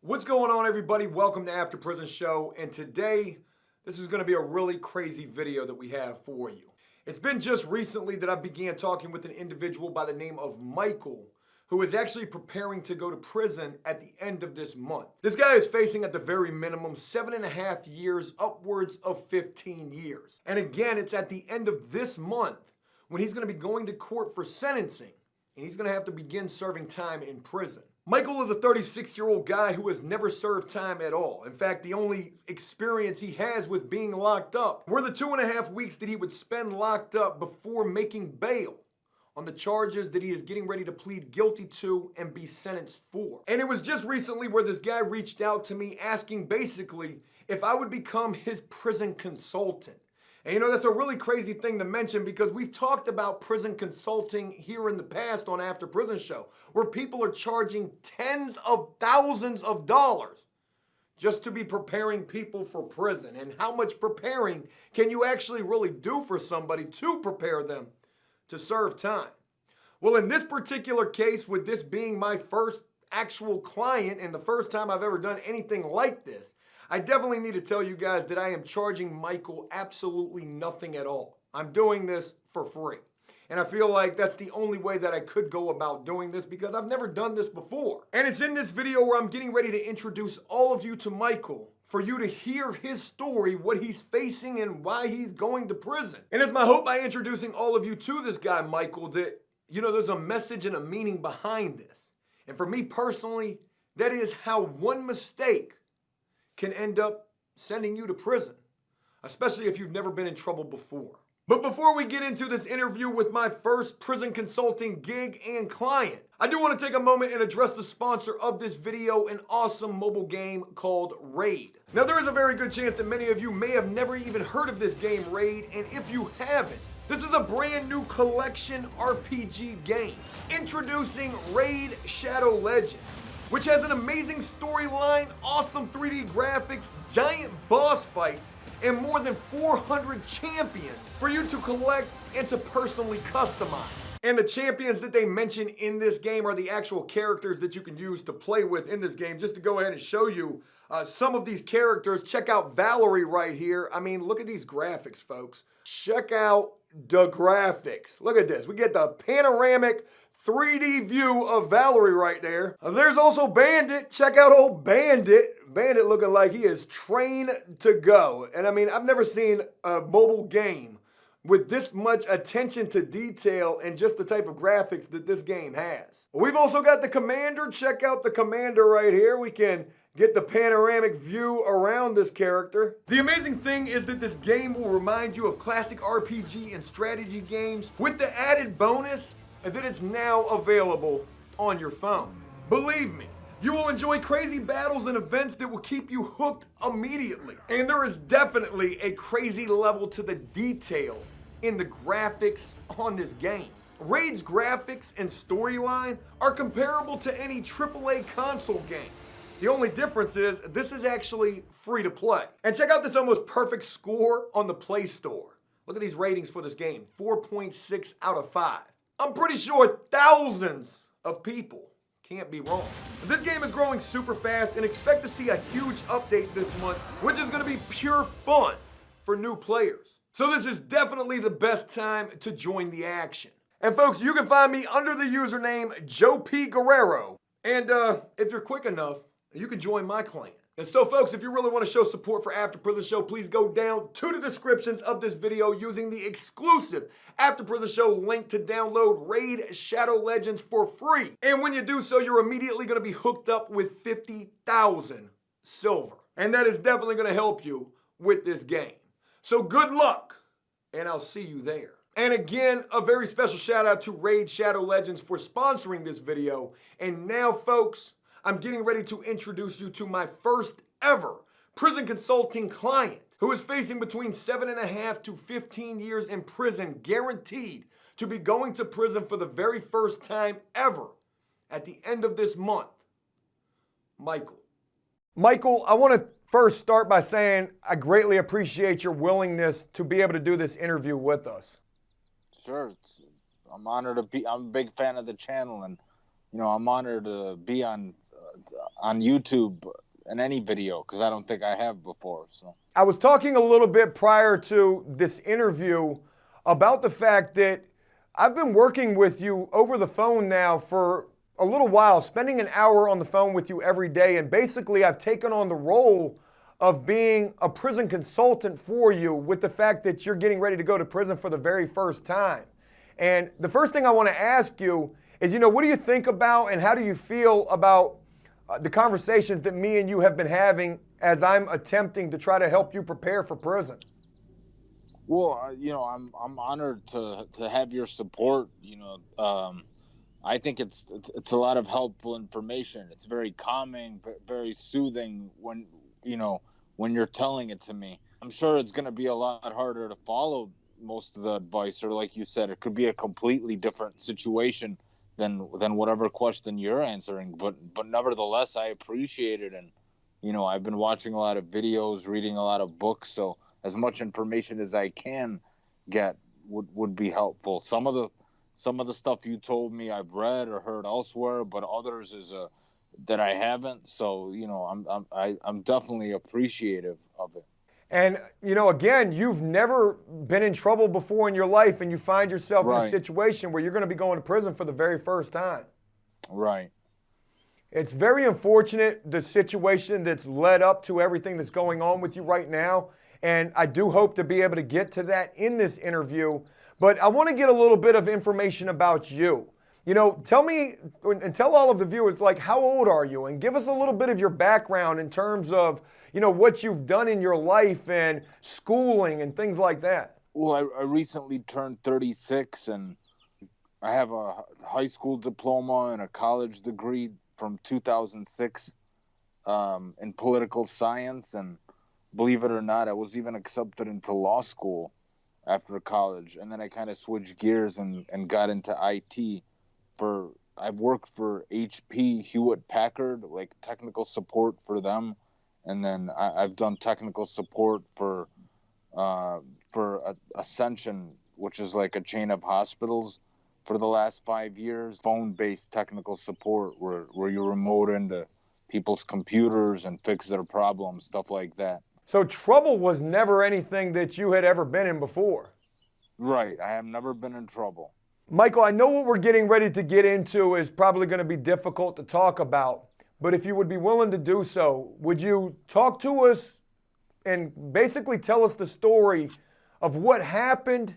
What's going on, everybody? Welcome to After Prison Show, and today this is going to be a really crazy video that we have for you. It's been just recently that I began talking with an individual by the name of Michael, who is actually preparing to go to prison at the end of this month. This guy is facing at the very minimum 7.5 years, upwards of 15 years. And again, it's at the end of this month when he's going to be going to court for sentencing, and he's going to have to begin serving time in prison. Michael is a 36-year-old guy who has never served time at all. In fact, the only experience he has with being locked up were the 2.5 weeks that he would spend locked up before making bail on the charges that he is getting ready to plead guilty to and be sentenced for. And it was just recently where this guy reached out to me asking basically if I would become his prison consultant. And you know, that's a really crazy thing to mention because we've talked about prison consulting here in the past on After Prison Show, where people are charging tens of thousands of dollars just to be preparing people for prison. And how much preparing can you actually really do for somebody to prepare them to serve time? Well, in this particular case, with this being my first actual client and the first time I've ever done anything like this, I definitely need to tell you guys that I am charging Michael absolutely nothing at all. I'm doing this for free. And I feel like that's the only way that I could go about doing this because I've never done this before. And it's in this video where I'm getting ready to introduce all of you to Michael for you to hear his story, what he's facing, and why he's going to prison. And it's my hope by introducing all of you to this guy, Michael, that, you know, there's a message and a meaning behind this. And for me personally, that is how one mistake can end up sending you to prison, especially if you've never been in trouble before. But before we get into this interview with my first prison consulting gig and client, I do want to take a moment and address the sponsor of this video, an awesome mobile game called Raid. Now, there is a very good chance that many of you may have never even heard of this game, Raid, and if you haven't, this is a brand new collection RPG game. Introducing Raid Shadow Legends, which has an amazing storyline, awesome 3D graphics, giant boss fights, and more than 400 champions for you to collect and to personally customize. And the champions that they mention in this game are the actual characters that you can use to play with in this game. Just to go ahead and show you some of these characters, check out Valerie right here. I mean, look at these graphics, folks. Check out the graphics. Look at this. We get the panoramic 3D view of Valerie right there. There's also Bandit. Check out old Bandit. Bandit looking like he is trained to go. And I mean, I've never seen a mobile game with this much attention to detail and just the type of graphics that this game has. We've also got the Commander. Check out the Commander right here. We can get the panoramic view around this character. The amazing thing is that this game will remind you of classic RPG and strategy games with the added bonus and that it's now available on your phone. Believe me, you will enjoy crazy battles and events that will keep you hooked immediately. And there is definitely a crazy level to the detail in the graphics on this game. Raid's graphics and storyline are comparable to any AAA console game. The only difference is this is actually free to play. And check out this almost perfect score on the Play Store. Look at these ratings for this game, 4.6 out of 5. I'm pretty sure thousands of people can't be wrong. This game is growing super fast and expect to see a huge update this month, which is going to be pure fun for new players. So this is definitely the best time to join the action. And folks, you can find me under the username joepguerrero. And if you're quick enough, you can join my clan. And so folks, if you really want to show support for After Prison Show, please go down to the descriptions of this video using the exclusive After Prison Show link to download Raid Shadow Legends for free. And when you do so, you're immediately going to be hooked up with 50,000 silver. And that is definitely going to help you with this game. So good luck, and I'll see you there. And again, a very special shout out to Raid Shadow Legends for sponsoring this video. And now folks, I'm getting ready to introduce you to my first ever prison consulting client who is facing between 7.5 to 15 years in prison, guaranteed to be going to prison for the very first time ever at the end of this month. Michael. Michael, I want to first start by saying I greatly appreciate your willingness to be able to do this interview with us. Sure. I'm honored to be. I'm a big fan of the channel, and I'm honored to be on YouTube in any video, because I don't think I have before. So I was talking a little bit prior to this interview about the fact that I've been working with you over the phone now for a little while, spending an hour on the phone with you every day, and basically I've taken on the role of being a prison consultant for you with the fact that you're getting ready to go to prison for the very first time. And the first thing I want to ask you is, what do you think about and how do you feel about the conversations that me and you have been having as I'm attempting to try to help you prepare for prison? well, I'm honored to have your support. I think it's a lot of helpful information. It's very calming, very soothing when you're telling it to me. I'm sure it's going to be a lot harder to follow most of the advice, or like you said, it could be a completely different situation than whatever question you're answering. But nevertheless, I appreciate it, and I've been watching a lot of videos, reading a lot of books, so as much information as I can get would be helpful. Some of the stuff you told me I've read or heard elsewhere, but others is that I haven't. So I'm definitely appreciative of it. And, again, you've never been in trouble before in your life, and you find yourself in a Right. situation where you're going to be going to prison for the very first time. Right. It's very unfortunate, the situation that's led up to everything that's going on with you right now. And I do hope to be able to get to that in this interview. But I want to get a little bit of information about you. Tell me and tell all of the viewers, like, how old are you? And give us a little bit of your background in terms of, what you've done in your life and schooling and things like that. Well, I recently turned 36, and I have a high school diploma and a college degree from 2006 in political science. And believe it or not, I was even accepted into law school after college. And then I kind of switched gears and got into IT. I've worked for HP, Hewlett Packard, like technical support for them. And then I've done technical support for Ascension, which is like a chain of hospitals, for the last 5 years. Phone-based technical support where you remote into people's computers and fix their problems, stuff like that. So trouble was never anything that you had ever been in before. Right. I have never been in trouble. Michael, I know what we're getting ready to get into is probably going to be difficult to talk about, but if you would be willing to do so, would you talk to us and basically tell us the story of what happened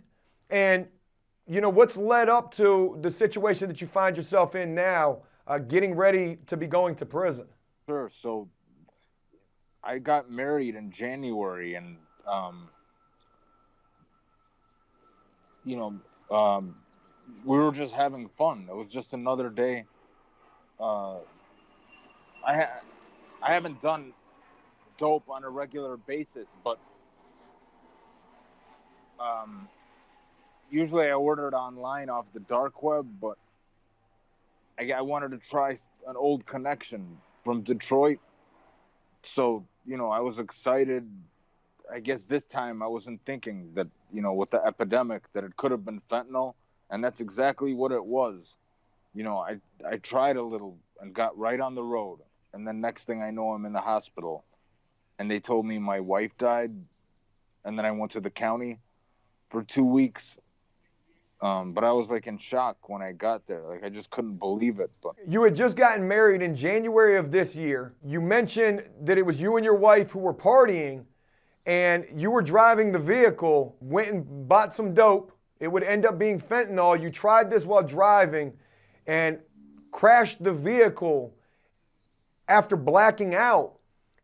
and, what's led up to the situation that you find yourself in now, getting ready to be going to prison? Sure. So I got married in January, and, we were just having fun. It was just another day. I haven't done dope on a regular basis, but usually I order it online off the dark web, but I wanted to try an old connection from Detroit. So, I was excited. I guess this time I wasn't thinking that, with the epidemic, that it could have been fentanyl. And that's exactly what it was. I tried a little and got right on the road. And then next thing I know, I'm in the hospital. And they told me my wife died. And then I went to the county for 2 weeks. But I was like in shock when I got there. Like, I just couldn't believe it. But You had just gotten married in January of this year. You mentioned that it was you and your wife who were partying, and you were driving the vehicle, went and bought some dope. It would end up being fentanyl. You tried this while driving and crashed the vehicle after blacking out,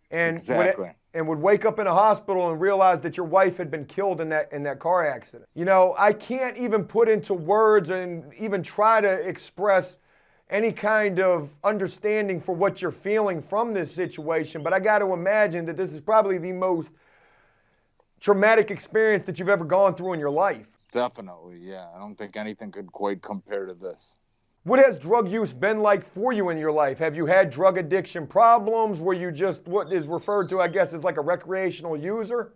and exactly. would wake up in a hospital and realize that your wife had been killed in that car accident. I can't even put into words and even try to express any kind of understanding for what you're feeling from this situation, but I got to imagine that this is probably the most traumatic experience that you've ever gone through in your life. Definitely, yeah. I don't think anything could quite compare to this. What has drug use been like for you in your life? Have you had drug addiction problems? Were you just what is referred to, I guess, as like a recreational user?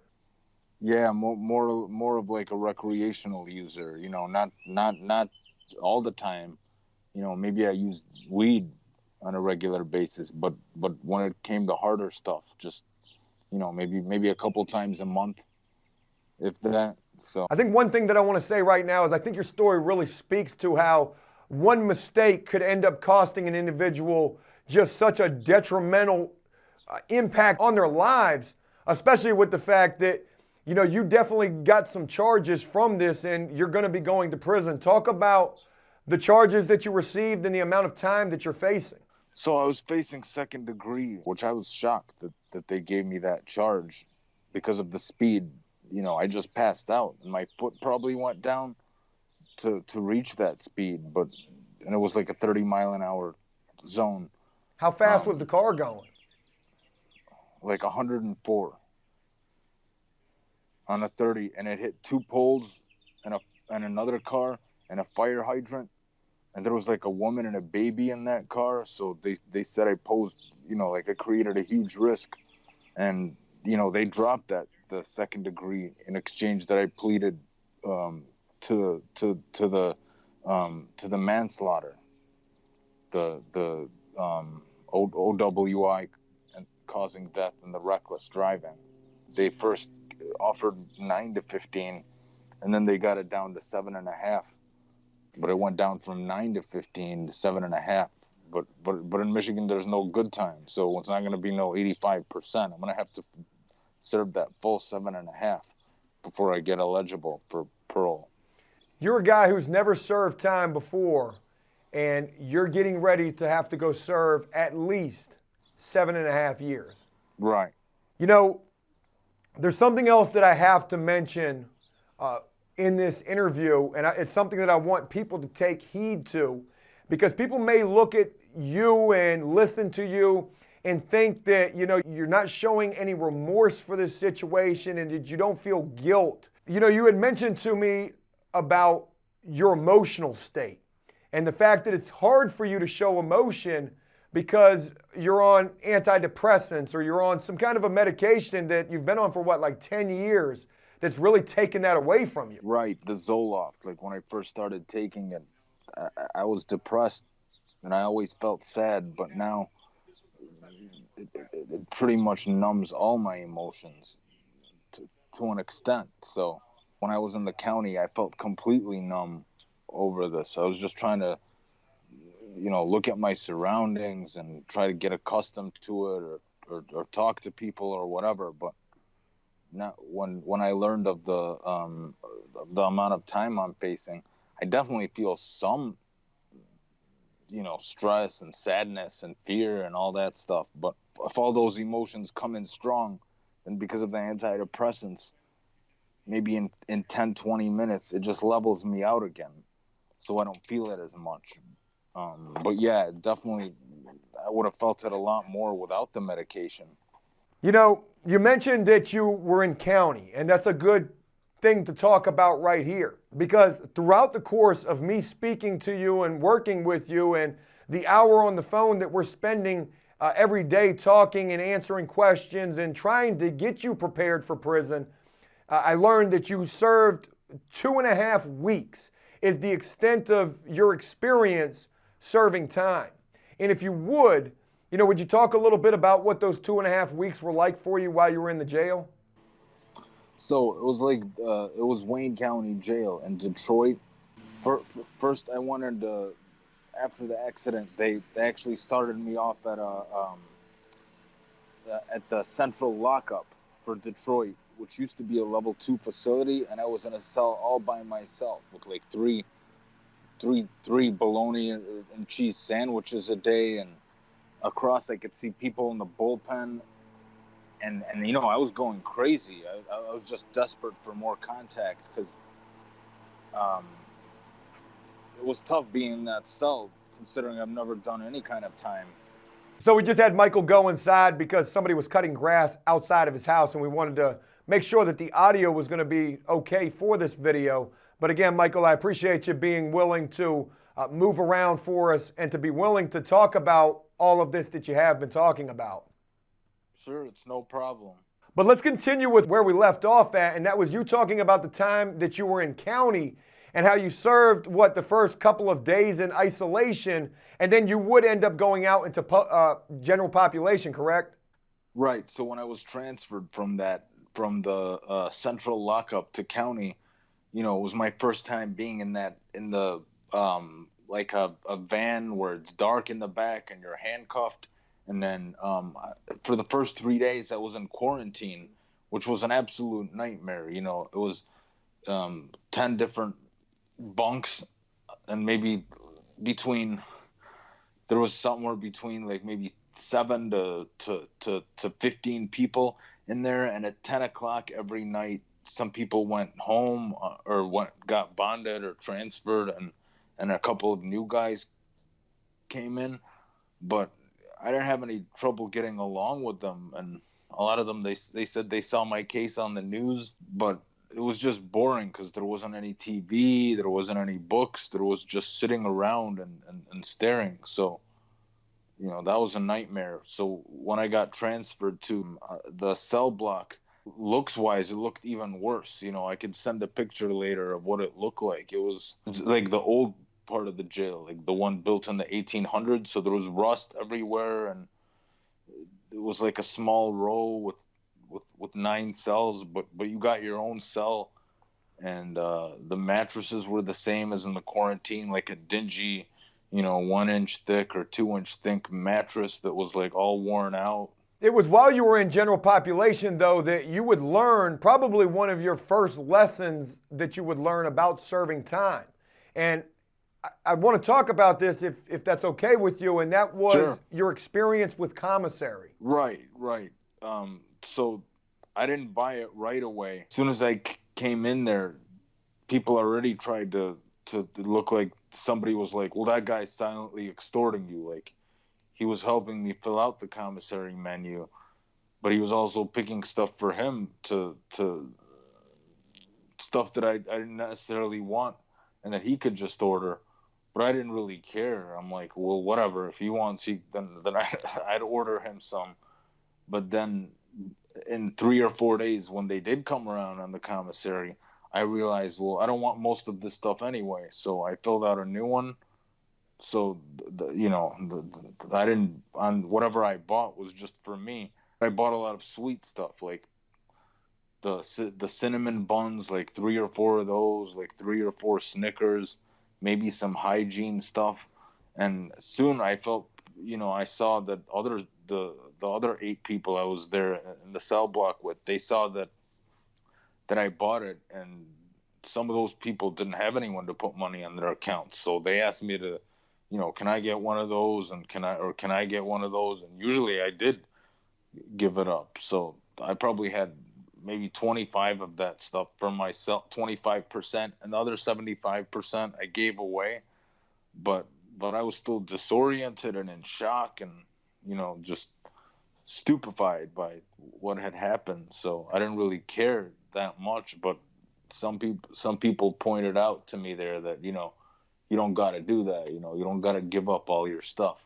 Yeah, more of like a recreational user. Not all the time. Maybe I used weed on a regular basis. But when it came to harder stuff, just, maybe a couple times a month, if that. So I think one thing that I want to say right now is I think your story really speaks to how one mistake could end up costing an individual just such a detrimental impact on their lives, especially with the fact that, you definitely got some charges from this and you're going to be going to prison. Talk about the charges that you received and the amount of time that you're facing. So I was facing second degree, which I was shocked that they gave me that charge because of the speed. I just passed out and my foot probably went down to reach that speed, and it was like a 30-mile-an-hour zone. How fast was the car going? Like 104 on a 30, and it hit two poles and another car and a fire hydrant. And there was like a woman and a baby in that car. So they said I posed, like I created a huge risk. And, they dropped the second degree in exchange that I pleaded to the manslaughter, the OWI and causing death and the reckless driving. They first offered 9 to 15, and then they got it down to 7.5. But it went down from 9 to 15 to 7.5. But in Michigan, there's no good time, so it's not going to be no 85%. I'm going to have to serve that full 7.5 before I get eligible for parole. You're a guy who's never served time before, and you're getting ready to have to go serve at least 7.5 years. Right. There's something else that I have to mention in this interview, and it's something that I want people to take heed to, because people may look at you and listen to you and think that, you're not showing any remorse for this situation and that you don't feel guilt. You had mentioned to me about your emotional state and the fact that it's hard for you to show emotion because you're on antidepressants or you're on some kind of a medication that you've been on for like 10 years that's really taken that away from you. Right, the Zoloft. Like when I first started taking it, I was depressed and I always felt sad, but now it pretty much numbs all my emotions to an extent. So when I was in the county, I felt completely numb over this. I was just trying to look at my surroundings and try to get accustomed to it or talk to people or whatever. But not when I learned of the amount of time I'm facing, I definitely feel some, stress and sadness and fear and all that stuff. But if all those emotions come in strong, then because of the antidepressants, maybe in 10, 20 minutes, it just levels me out again. So I don't feel it as much. But yeah, definitely, I would have felt it a lot more without the medication. You mentioned that you were in county, and that's a good thing to talk about right here, because throughout the course of me speaking to you and working with you and the hour on the phone that we're spending every day talking and answering questions and trying to get you prepared for prison, I learned that you served 2.5 weeks is the extent of your experience serving time. And if you would you talk a little bit about what those 2.5 weeks were like for you while you were in the jail? So it was like, it was Wayne County Jail in Detroit. First, I wanted to, after the accident, they actually started me off at the central lockup for Detroit, which used to be a level 2 facility, and I was in a cell all by myself with like three bologna and cheese sandwiches a day, and across I could see people in the bullpen, and I was going crazy. I was just desperate for more contact because it was tough being in that cell, considering I've never done any kind of time. So we just had Michael go inside because somebody was cutting grass outside of his house, and we wanted to make sure that the audio was going to be okay for this video. But again, Michael, I appreciate you being willing to move around for us and to be willing to talk about all of this that you have been talking about. Sure, it's no problem. But let's continue with where we left off at, and that was you talking about the time that you were in county and how you served, the first couple of days in isolation, and then you would end up going out into general population, correct? Right. So when I was transferred from the central lockup to county, it was my first time being in the like a van where it's dark in the back and you're handcuffed. And then for the first 3 days I was in quarantine, which was an absolute nightmare. It was 10 different bunks, and maybe between there was somewhere between like maybe 7 to 15 people in there. And at 10 o'clock every night, some people went home, or got bonded or transferred, and a couple of new guys came in. But I didn't have any trouble getting along with them, and a lot of them, they said they saw my case on the news, but it was just boring because there wasn't any TV, there wasn't any books, there was just sitting around and staring. So that was a nightmare. So when I got transferred to the cell block, looks wise, it looked even worse. I could send a picture later of what it looked like. It's like the old part of the jail, like the one built in the 1800s. So there was rust everywhere, and it was like a small row with 9 cells, but you got your own cell, and the mattresses were the same as in the quarantine, like a dingy 1-inch thick or 2-inch thick mattress that was like all worn out. It was while you were in general population, though, that you would learn probably one of your first lessons that you would learn about serving time. And I want to talk about this if that's okay with you, and that was Sure. your experience with Commissary. Right. So I didn't buy it right away. As soon as I came in there, people already tried to look like somebody was like, well, that guy's silently extorting you. Like, he was helping me fill out the commissary menu, but he was also picking stuff for him to stuff that I didn't necessarily want and that he could just order. But I didn't really care. I'm like, well, whatever. If he wants, then I'd order him some. But then in 3 or 4 days, when they did come around on the commissary, I realized, well, I don't want most of this stuff anyway. So I filled out a new one. So, I didn't, on whatever I bought was just for me. I bought a lot of sweet stuff, like the cinnamon buns, like 3 or 4 of those, like 3 or 4 Snickers, maybe some hygiene stuff. And soon I felt, I saw that the other 8 people I was there in the cell block with, they saw that I bought it, and some of those people didn't have anyone to put money on their accounts. So they asked me to, can I get one of those, and can I get one of those? And usually I did give it up. So I probably had maybe 25 of that stuff for myself, 25%, and the other 75% I gave away. But I was still disoriented and in shock, and just stupefied by what had happened. So I didn't really care that much. But some people pointed out to me there that you don't got to do that. You don't got to give up all your stuff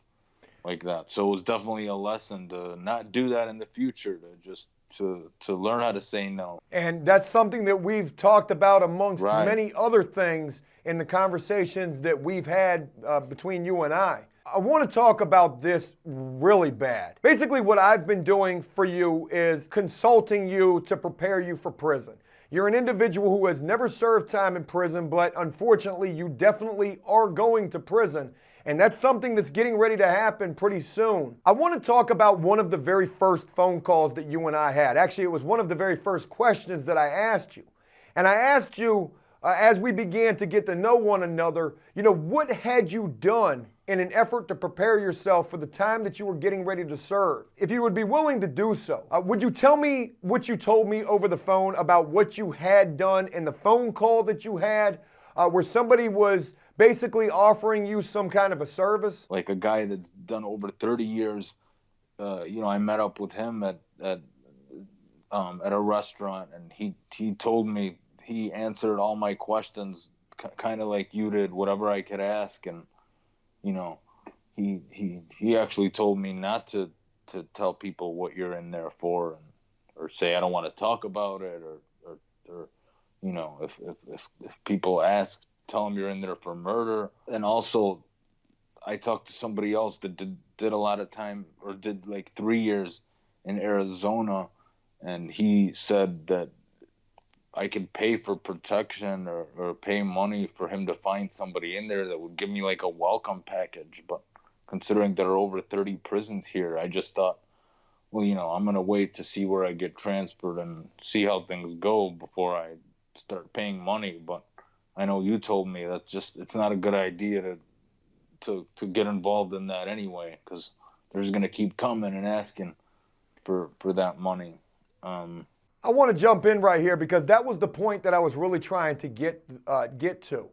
like that. So it was definitely a lesson to not do that in the future, to just to learn how to say no. And that's something that we've talked about amongst Right. many other things in the conversations that we've had between you and I. I want to talk about this really bad. Basically, what I've been doing for you is consulting you to prepare you for prison. You're an individual who has never served time in prison, but unfortunately, you definitely are going to prison. And that's something that's getting ready to happen pretty soon. I want to talk about one of the very first phone calls that you and I had. Actually, it was one of the very first questions that I asked you. And I asked you, as we began to get to know one another, what had you done in an effort to prepare yourself for the time that you were getting ready to serve? If you would be willing to do so, would you tell me what you told me over the phone about what you had done in the phone call that you had, where somebody was basically offering you some kind of a service? Like a guy that's done over 30 years, I met up with him at a restaurant, and he told me, he answered all my questions kind of like you did, whatever I could ask. And he actually told me not to tell people what you're in there for, or say I don't want to talk about it, or if people ask tell them you're in there for murder. And also, I talked to somebody else that did a lot of time, or did like 3 years in Arizona, and he said that I could pay for protection or pay money for him to find somebody in there that would give me like a welcome package. But considering there are over 30 prisons here, I just thought, well, I'm going to wait to see where I get transferred and see how things go before I start paying money. But I know you told me that it's not a good idea to get involved in that anyway, because they're just going to keep coming and asking for that money. I want to jump in right here because that was the point that I was really trying to get to.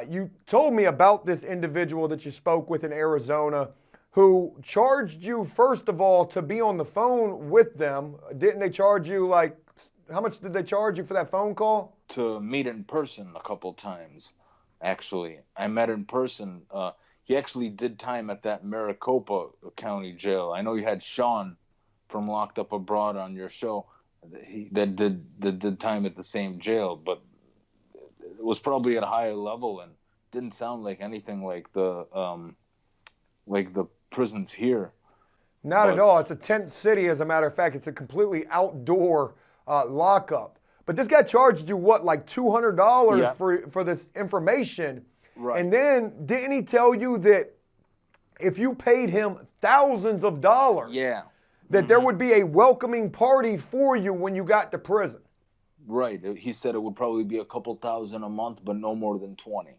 You told me about this individual that you spoke with in Arizona who charged you, first of all, to be on the phone with them. Didn't they charge you, like, how much did they charge you for that phone call? To meet in person a couple times, actually. I met in person. He actually did time at that Maricopa County jail. I know you had Sean from Locked Up Abroad on your show. That did time at the same jail, but it was probably at a higher level and didn't sound like anything like the prisons here. Not at all. It's a tent city, as a matter of fact. It's a completely outdoor lockup. But this guy charged you what, like $200 for this information? Right. And then didn't he tell you that if you paid him thousands of dollars, that there would be a welcoming party for you when you got to prison? Right. He said it would probably be a couple thousand a month, but no more than 20.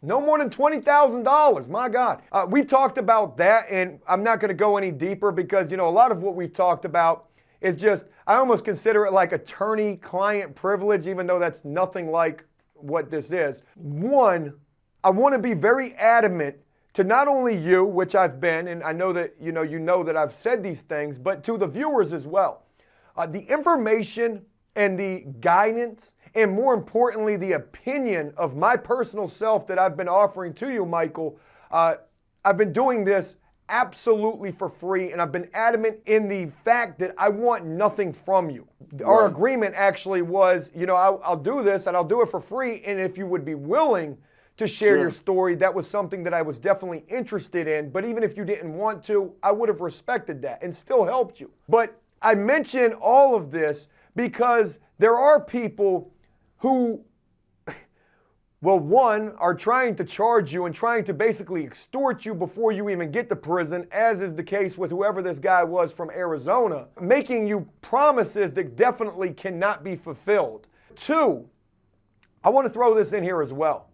No more than $20,000. My God. We talked about that, and I'm not going to go any deeper because, a lot of what we've talked about is just, I almost consider it like attorney-client privilege, even though that's nothing like what this is. One, I want to be very adamant to not only you, which I've been, and I know that you know that I've said these things, but to the viewers as well. The information and the guidance, and more importantly, the opinion of my personal self that I've been offering to you, Michael, I've been doing this absolutely for free, and I've been adamant in the fact that I want nothing from you. Our agreement actually was, I'll do this, and I'll do it for free, and if you would be willing to share your story, that was something that I was definitely interested in. But even if you didn't want to, I would have respected that and still helped you. But I mention all of this because there are people who, well, one, are trying to charge you and trying to basically extort you before you even get to prison, as is the case with whoever this guy was from Arizona, making you promises that definitely cannot be fulfilled. Two, I want to throw this in here as well.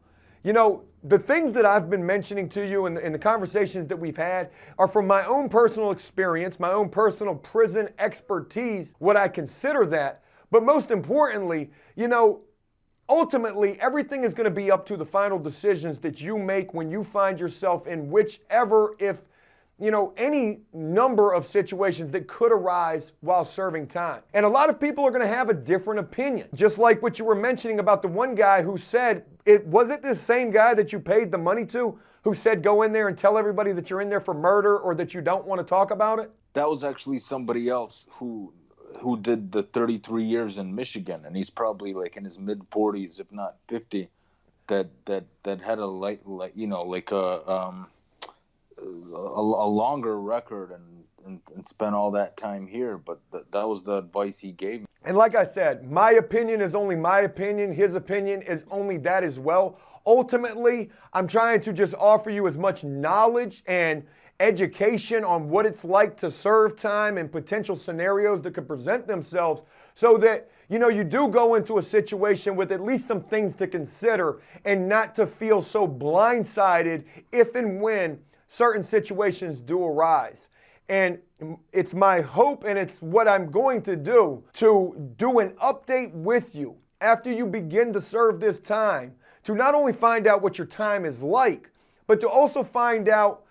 The things that I've been mentioning to you and the conversations that we've had are from my own personal experience, my own personal prison expertise, what I consider that. But most importantly, ultimately, everything is going to be up to the final decisions that you make when you find yourself in whichever, if any number of situations that could arise while serving time. And a lot of people are going to have a different opinion. Just like what you were mentioning about the one guy who said, was it this same guy that you paid the money to who said go in there and tell everybody that you're in there for murder or that you don't want to talk about it? That was actually somebody else who did the 33 years in Michigan, and he's probably like in his mid 40s, if not 50, that had a a longer record and spent all that time here, but that was the advice he gave me. And like I said, my opinion is only my opinion. His opinion is only that as well. Ultimately, I'm trying to just offer you as much knowledge and education on what it's like to serve time and potential scenarios that could present themselves so that, you do go into a situation with at least some things to consider and not to feel so blindsided if and when certain situations do arise. And it's my hope, and it's what I'm going to do an update with you after you begin to serve this time, to not only find out what your time is like, but to also find out,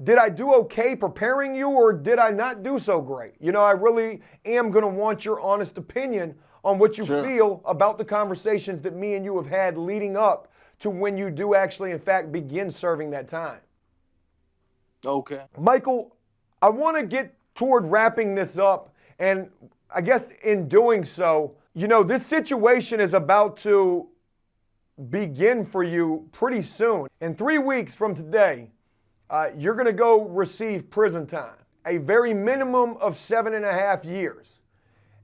did I do okay preparing you or did I not do so great? I really am going to want your honest opinion on what you feel about the conversations that me and you have had leading up to when you do actually, in fact, begin serving that time. Okay. Michael, I want to get toward wrapping this up, and I guess in doing so, this situation is about to begin for you pretty soon. In 3 weeks from today, you're going to go receive prison time, a very minimum of 7.5 years.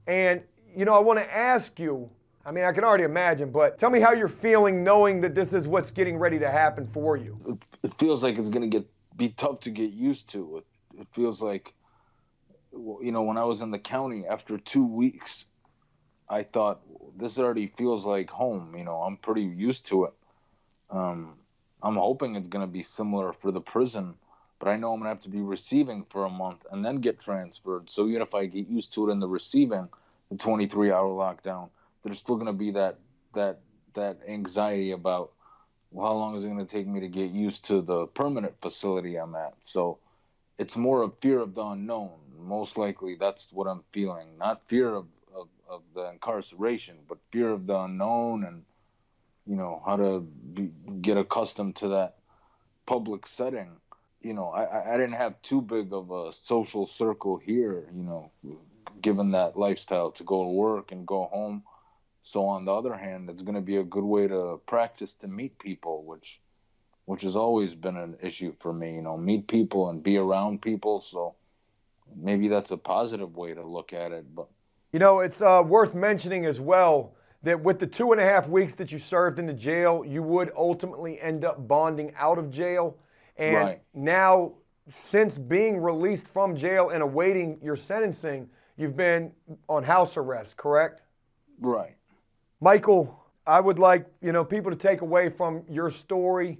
And, you know, I want to ask you, I mean, I can already imagine, but tell me how you're feeling knowing that this is what's getting ready to happen for you. It feels like it's going to be tough to get used to. It feels like, you know, when I was in the county after 2 weeks, I thought this already feels like home. You know, I'm pretty used to it. I'm hoping it's going to be similar for the prison, but I know I'm going to have to be receiving for a month and then get transferred. So even if I get used to it in the receiving, the 23-hour lockdown, there's still going to be that anxiety about, well, how long is it going to take me to get used to the permanent facility I'm at? So it's more of fear of the unknown. Most likely that's what I'm feeling. Not fear of the incarceration, but fear of the unknown and, you know, how to get accustomed to that public setting. You know, I didn't have too big of a social circle here, you know, given that lifestyle to go to work and go home. So on the other hand, it's going to be a good way to practice to meet people, which has always been an issue for me, you know, meet people and be around people. So maybe that's a positive way to look at it. But, you know, it's worth mentioning as well that with the 2.5 weeks that you served in the jail, you would ultimately end up bonding out of jail. And right. Now, since being released from jail and awaiting your sentencing, you've been on house arrest, correct? Right. Michael, I would like, you know, people to take away from your story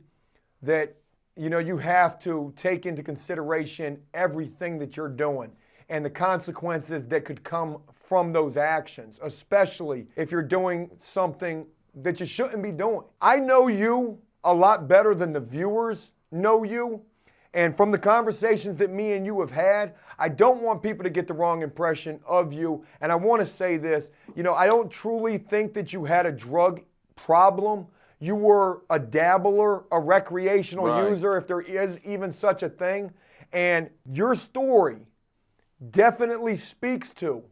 that, you know, you have to take into consideration everything that you're doing and the consequences that could come from those actions, especially if you're doing something that you shouldn't be doing. I know you a lot better than the viewers know you. And from the conversations that me and you have had, I don't want people to get the wrong impression of you. And I want to say this, you know, I don't truly think that you had a drug problem. You were a dabbler, a recreational user, if there is even such a thing. And your story definitely speaks to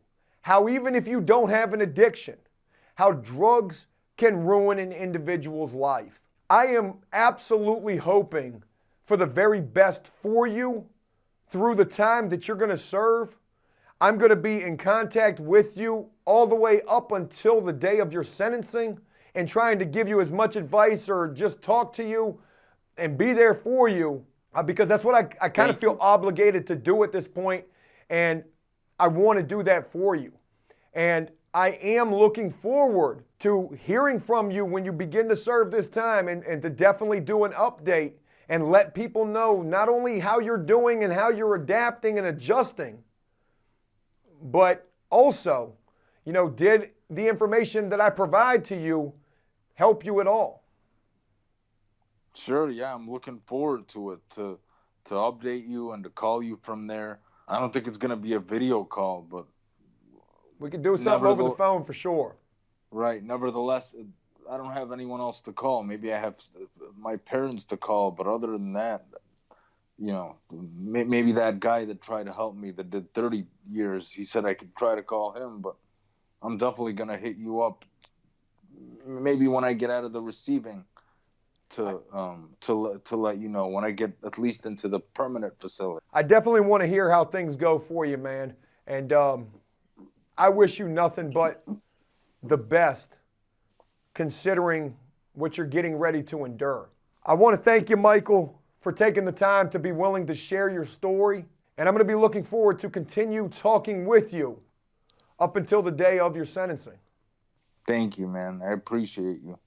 how even if you don't have an addiction, how drugs can ruin an individual's life. I am absolutely hoping for the very best for you through the time that you're going to serve. I'm going to be in contact with you all the way up until the day of your sentencing and trying to give you as much advice or just talk to you and be there for you because that's what I kind of feel obligated to do at this point, and I want to do that for you. And I am looking forward to hearing from you when you begin to serve this time and to definitely do an update and let people know not only how you're doing and how you're adapting and adjusting, but also, you know, did the information that I provide to you help you at all? Sure, yeah, I'm looking forward to it, to update you and to call you from there. I don't think it's going to be a video call, but we could do something over the phone for sure. Right. Nevertheless, I don't have anyone else to call. Maybe I have my parents to call, but other than that, you know, maybe that guy that tried to help me that did 30 years, he said I could try to call him, but I'm definitely going to hit you up maybe when I get out of the receiving to let you know when I get at least into the permanent facility. I definitely want to hear how things go for you, man. And I wish you nothing but the best considering what you're getting ready to endure. I want to thank you, Michael, for taking the time to be willing to share your story. And I'm going to be looking forward to continue talking with you up until the day of your sentencing. Thank you, man. I appreciate you.